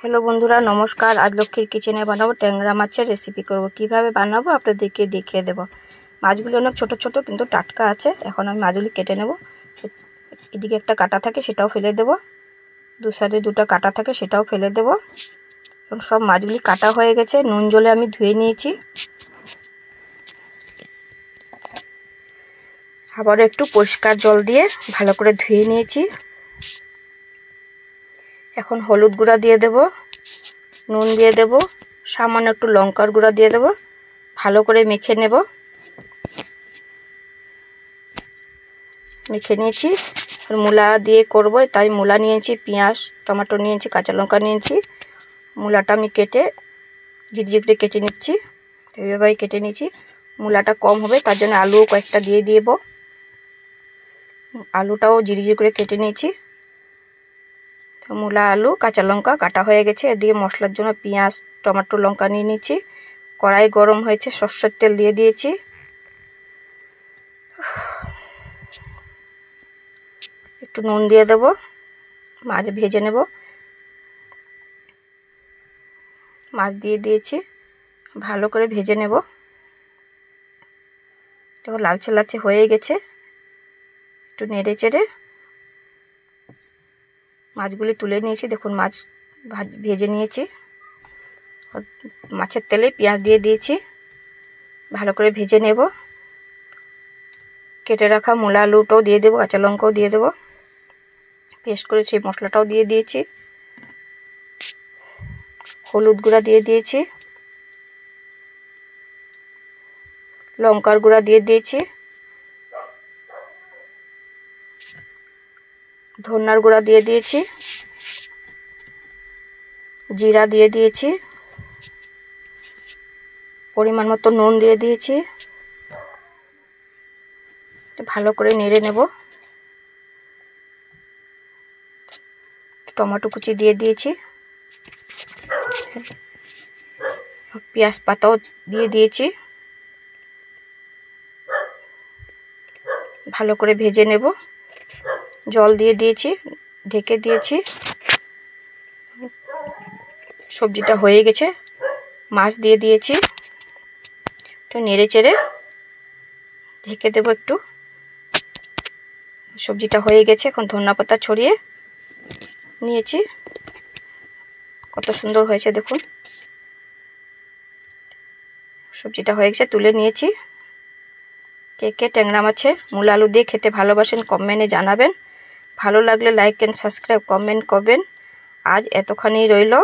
Hello বন্ধুরা, নমস্কার। আজ লক্ষ্মীর কিচেনে বানাবো ট্যাংরা মাছের রেসিপি করব। কিভাবে বানাবো আপনাদেরকে দেখিয়ে দেব। মাছগুলো অনেক ছোট ছোট কিন্তু টাটকা আছে। এখন আমি মাছগুলি কেটে নেব। এদিকে একটা কাটা থাকে সেটাও ফেলে দেব, দু সাইডে দুটো কাটা থাকে সেটাও ফেলে দেব। এখন সব মাছগুলি কাটা হয়ে গেছে। নুন জলে আমি ধুয়ে নিয়েছি। আবারও একটু পরিষ্কার জল দিয়ে ভালো করে ধুয়ে নিয়েছি। এখন হলুদ গুঁড়া দিয়ে দেব, নুন দিয়ে দেব, সামান্য একটু লঙ্কার গুঁড়া দিয়ে দেব। ভালো করে মেখে নেব। মেখে নিয়েছি। মূলা দিয়ে করব, তাই মূলা নিয়েছি, পেঁয়াজ টমেটো নিয়েছি, কাঁচা লঙ্কা নিয়েছি। মূলাটা আমি কেটে ঝিরিঝিরি করে কেটে নিচ্ছি। এইভাবে কেটে নিয়েছি। মূলাটা কম হবে তার জন্য আলুও কয়েকটা দিয়ে দেব। আলুটাও ঝিরিঝিরি করে কেটে নিয়েছি। মূলা আলু কাঁচা লঙ্কা কাটা হয়ে গেছে। এদিকে মশলার জন্য পেঁয়াজ টমেটো লঙ্কা নিয়ে নিচ্ছি। কড়াই গরম হয়েছে, সরষের তেল দিয়ে দিয়েছি। একটু নুন দিয়ে দেব। মাছ ভেজে নেব। মাছ দিয়ে দিয়েছি, ভালো করে ভেজে নেব। দেখো লালচে লালচে হয়ে গেছে। একটু নেড়ে চেড়ে মাছগুলি তুলে নিয়েছি। দেখুন মাছ ভেজে নিয়েছি। মাছের তেলে পেঁয়াজ দিয়ে দিয়েছি, ভালো করে ভেজে নেব। কেটে রাখা মূলা আলুটাও দিয়ে দেবো, কাঁচা লঙ্কাও দিয়ে দেবো। পেস্ট করে সেই মশলাটাও দিয়ে দিয়েছি। হলুদ গুঁড়া দিয়ে দিয়েছি, লঙ্কার গুঁড়া দিয়ে দিয়েছি, ধনিয়ার গুঁড়া দিয়ে দিয়েছি, জিরা দিয়ে দিয়েছি, পরিমাণ মতো নুন দিয়ে দিয়েছি। ভালো করে নেড়ে নেব। টমেটো কুচি দিয়ে দিয়েছি, পেঁয়াজ পাতাও দিয়ে দিয়েছি। ভালো করে ভেজে নেব। জল দিয়ে দিয়েছি, ঢেকে দিয়েছি। সবজিটা হয়ে গেছে। মাছ দিয়ে দিয়েছি, একটু নেড়ে চেড়ে ঢেকে দেবো একটু। সবজিটা হয়ে গেছে। এখন ধনিয়া পাতা ছড়িয়ে নিয়েছি। কত সুন্দর হয়েছে দেখুন। সবজিটা হয়ে গেছে, তুলে নিয়েছি। কে কে ট্যাংরা মাছের মূলা আলু দিয়ে খেতে ভালোবাসেন কমেন্টে জানাবেন। ভালো লাগলে লাইক এন্ড সাবস্ক্রাইব কমেন্ট করবেন। আজ এতখানি রইল।